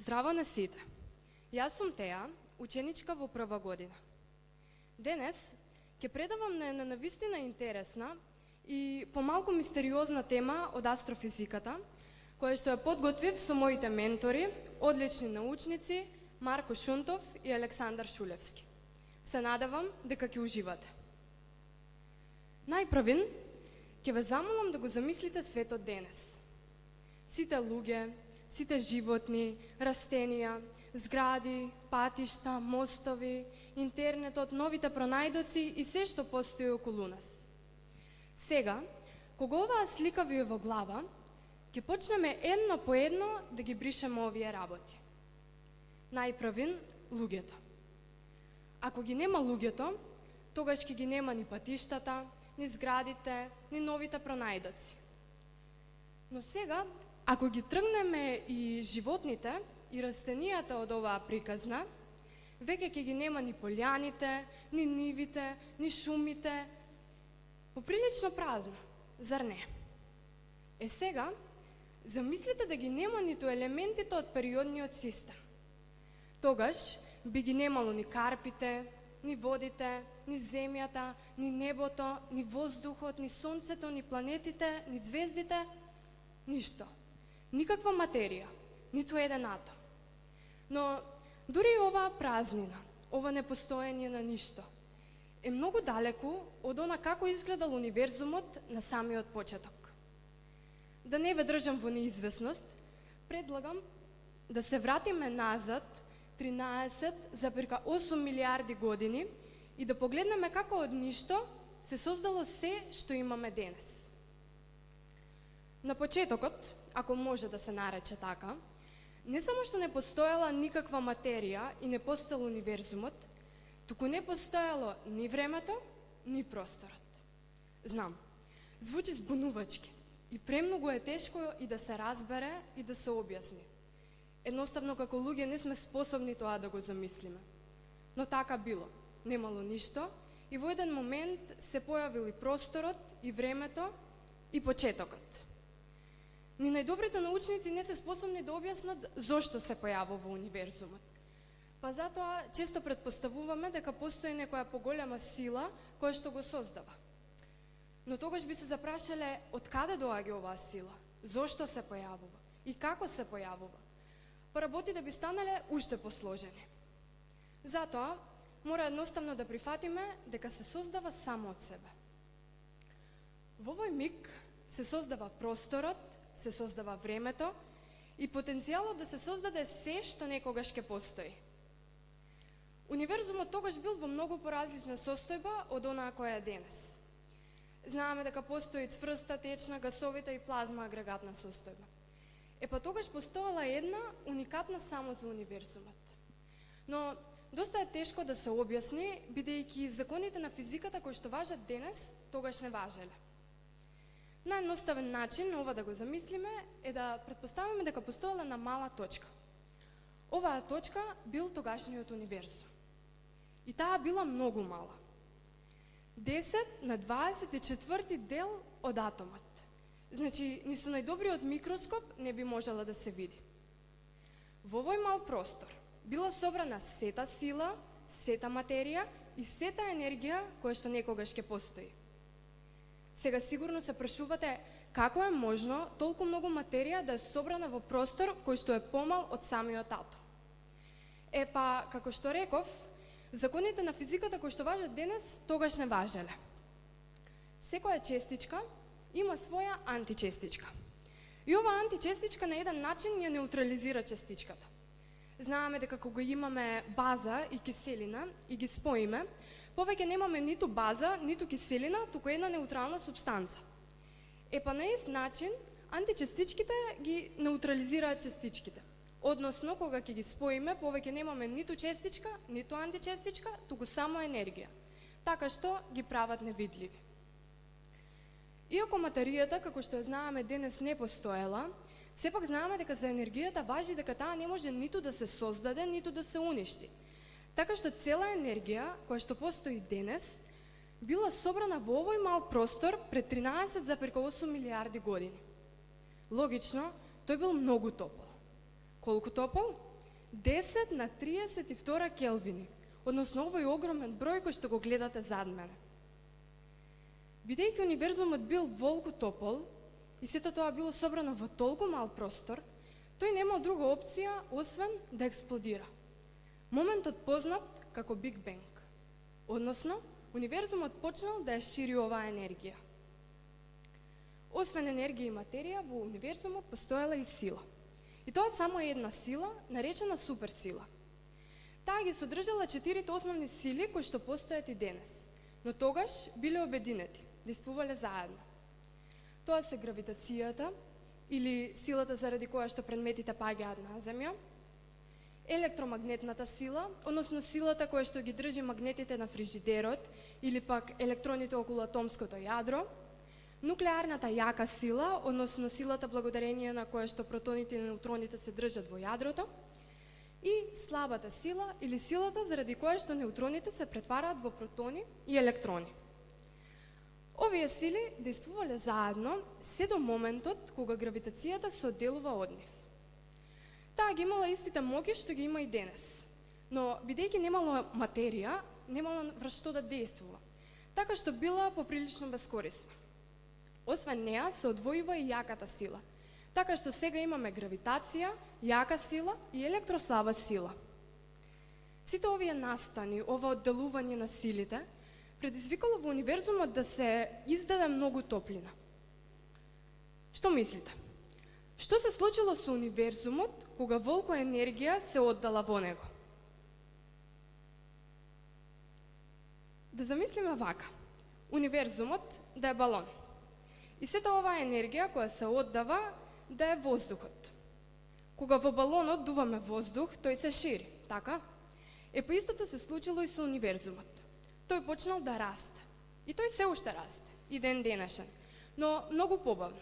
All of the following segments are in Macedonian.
Здраво на сите! Јас сум Теја, ученичка во прва година. Денес ќе предавам на една навистина интересна и помалку мистериозна тема од астрофизиката, која што ја подготвив со моите ментори, одлични научници Марко Шунтов и Александар Шулевски. Се надевам дека ќе уживате. Најпрвин, ќе ве замолам да го замислите светот денес. Сите луѓе, сите животни, растенија, згради, патишта, мостови, интернетот, новите пронајдоци и се што постои околу нас. Сега, кога оваа слика ви е во глава, ќе почнеме едно по едно да ги бришеме овие работи. Најпрвин, луѓето. Ако ги нема луѓето, тогаш ќе ги нема ни патиштата, ни зградите, ни новите пронајдоци. Но сега, ако ги тргнеме и животните и растенијата од оваа приказна, веќе ќе ги нема ни полјаните, ни нивите, ни шумите, поприлично празно, зар не? Сега, замислите да ги нема ниту елементите од периодниот систем. Тогаш би ги немало ни карпите, ни водите, ни земјата, ни небото, ни воздухот, ни сонцето, ни планетите, ни звездите, ништо. Никаква материја, ниту еден атом. Но дури и оваа празнина, ова непостоење на ништо, е многу далеку од она како изгледал универзумот на самиот почеток. Да не ве држам во неизвестност, предлагам да се вратиме назад 13,8 милиарди години и да погледнеме како од ништо се создало се што имаме денес. На почетокот, ако може да се нарече така, не само што не постоела никаква материја и не постоел универзумот, туку не постоело ни времето, ни просторот. Знам, звучи збунувачки и премногу е тешко и да се разбере и да се објасни. Едноставно, како луѓе не сме способни тоа да го замислиме. Но така било, немало ништо и во еден момент се појавили просторот и времето и почетокот. Ни најдобрите научници не се способни да објаснат зошто се појавува универзумот. Па затоа често претпоставуваме дека постои некоја поголема сила која што го создава. Но тогаш би се запрашале од каде доаѓа оваа сила, зошто се појавува и како се појавува. Па работите би станале уште посложени. Затоа мора едноставно да прифатиме дека се создава само од себе. Во овој миг се создава просторот, се создава времето и потенцијалот да се создаде се што некогаш ќе постои. Универзумот тогаш бил во многу поразлична состојба од онаа која е денес. Знаеме дека постои цврста, течна, гасовита и плазма агрегатна состојба. Па тогаш постоела една уникатна само за универзумот. Но доста е тешко да се објасни, бидејќи законите на физиката кои што важат денес, тогаш не важеле. Наједноставен начин ова да го замислиме е да претпоставиме дека постоела една мала точка. Оваа точка бил тогашниот универзум. И таа била многу мала. 10 на 24 дел од атомот. Значи, ни со најдобриот микроскоп не би можела да се види. Во овој мал простор била собрана сета сила, сета материја и сета енергија која што некогаш ќе постои. Сега сигурно се прашувате како е можно толку многу материја да е собрана во простор кој што е помал од самиот атом. Па, како што реков, законите на физиката кои што важат денес, тогаш не важеле. Секоја честичка има своја античестичка. И оваа античестичка на еден начин ја неутрализира частичката. Знаеме дека кога имаме база и киселина и ги споиме, повеќе немаме ниту база, ниту киселина, туку една неутрална супстанца. Па на ист начин, античестичките ги неутрализираат частичките. Односно, кога ќе ги споиме, повеќе немаме ниту честичка, ниту античестичка, туку само енергија. Така што ги прават невидливи. Иако материјата, како што ја знаеме денес, не постоела, сепак знаеме дека за енергијата важи дека таа не може ниту да се создаде, ниту да се уништи. Така што цела енергија, која што постои денес, била собрана во овој мал простор пред 13,8 милиарди години. Логично, тој бил многу топол. Колку топол? 10 на 32 келвини, односно овој огромен број кој што го гледате зад мене. Бидејќи универзумот бил волку топол и сето тоа било собрано во толку мал простор, тој немал друга опција освен да експлодира. Моментот познат како Биг Бенг. Односно, универзумот почнал да ја шири оваа енергија. Освен енергија и материја, во универзумот постоела и сила. И тоа само е една сила, наречена суперсила. Таа ги содржала 4 основни сили кои што постојат и денес, но тогаш биле обединети, действувале заедно. Тоа се гравитацијата, или силата заради која што предметите паѓаат на земја, електромагнетната сила, односно силата која што ги држи магнетите на фрижидерот или пак електроните околу атомското јадро, нуклеарната јака сила, односно силата благодарение на која што протоните и неутроните се држат во јадрото, и слабата сила или силата заради која што неутроните се претвараат во протони и електрони. Овие сили действувале заедно се до моментот кога гравитацијата се одделува од нив. Таа ги имала истите моќи што ги има и денес, но бидејќи немала материја, немала врз што да действува, така што била поприлично бескорисна. Освен неа се одвојува и јаката сила, така што сега имаме гравитација, јака сила и електрослаба сила. Сите овие настани, ова одделување на силите, предизвикало во универзумот да се издаде многу топлина. Што мислите? Што се случило со универзумот кога волку енергија се оддала во него? Да замислиме вака. Универзумот да е балон. И сета оваа енергија која се оддава да е воздухот. Кога во балонот дуваме воздух, тој се шири, така? По истото се случило и со универзумот. Тој почнал да расте. И тој се уште расте, и ден денешен, но многу побавно.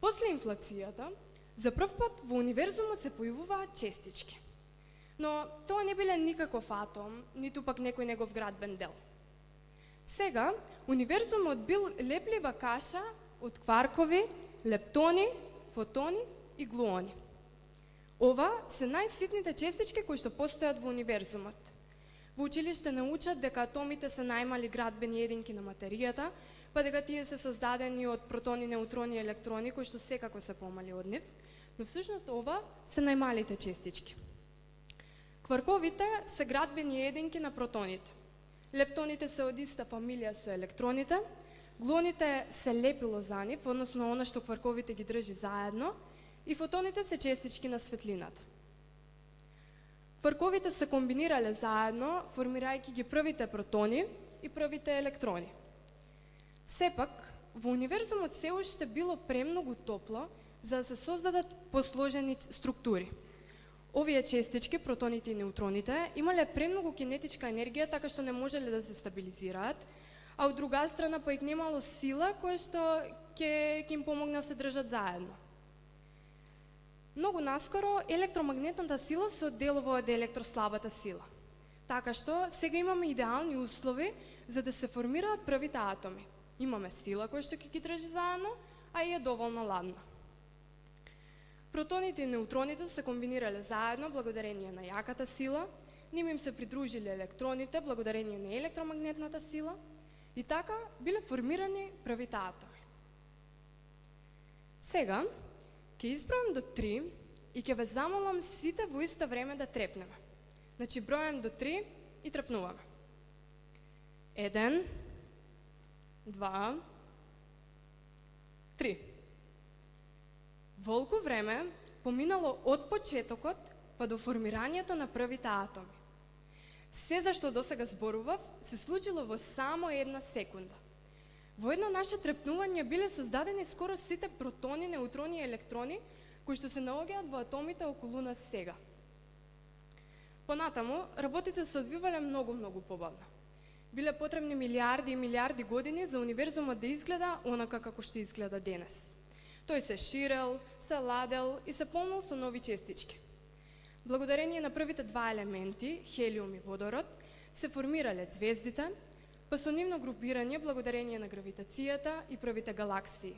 После инфлацијата, за прв пат во универзумот се појавуваат честички. Но тоа не биле никаков атом, ниту пак некој негов градбен дел. Сега, универзумот бил леплива каша од кваркови, лептони, фотони и глуони. Ова се најситните честички кои што постојат во универзумот. Во училиште научат дека атомите се најмали градбени единки на материјата, па дека тие се создадени од протони, неутрони и електрони кои што секако се помали од нив, но всушност ова се најмалите честички. Кварковите се градбени единки на протоните. Лептоните се од иста фамилија со електроните, глуоните се лепило за нив, односно она што кварковите ги држи заедно, и фотоните се честички на светлината. Кварковите се комбинирале заедно, формирајќи ги првите протони и првите електрони. Сепак, во универзумот се уште било премногу топло за да се создадат посложени структури. Овие честички, протоните и неутроните, имале премногу кинетичка енергија, така што не можеле да се стабилизираат, а од друга страна пак немало сила која што ќе им помогна да се држат заедно. Многу наскоро електромагнетната сила се одделува од електрослабата сила, така што сега имаме идеални услови за да се формираат првите атоми. Имаме сила која што ќе ги држи заедно, а и е доволно ладна. Протоните и неутроните се комбинирале заедно благодарение на јаката сила, ним им се придружиле електроните благодарение на електромагнетната сила и така биле формирани првите атоми. Сега ќе избројам до 3 и ќе ве замолам сите во исто време да трепнеме. Значи бројам до 3 и трепнуваме. 1, 2, 3. Волку време поминало од почетокот па до формирањето на првите атоми. Се за што досега зборував се случило во само една секунда. Во едно наше трепнување биле создадени скоро сите протони, неутрони и електрони кои што се наоѓаат во атомите околу нас сега. Понатаму, работите се одвивале многу побавно. Биле потребни милиарди и милиарди години за универзумот да изгледа онака како што изгледа денес. Тој се ширел, се ладел и се полнил со нови честички. Благодарение на првите два елементи, хелиум и водород, се формирале звездите, па со нивно групирање благодарение на гравитацијата и првите галаксии.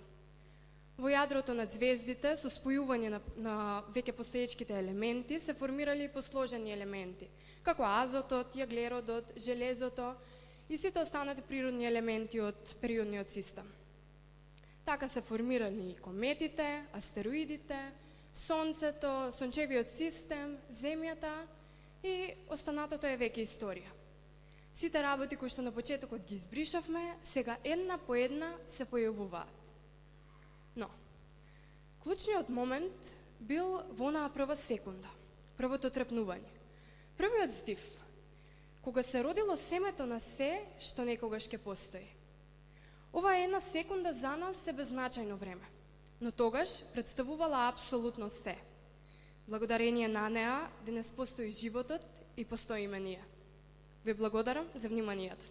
Во јадрото на звездите, со спојување на веќе постоечките елементи, се формирали посложени елементи, како азотот, јаглеродот, железото и сите останати природни елементи од периодниот систем. Така се формирани и кометите, астероидите, Сонцето, Сончевиот систем, Земјата и останатото е веќе историја. Сите работи кои што на почетокот ги избришавме, сега една по една се појавуваат. Но, клучниот момент бил во онаа прва секунда, првото трепнување, првиот здив, кога се родило семето на се што некогаш ќе постои. Ова една секунда за нас е беззначајно време, но тогаш представувала апсолутно се. Благодарение на неа, денес постои животот и постоиме ние. Ви благодарам за вниманието.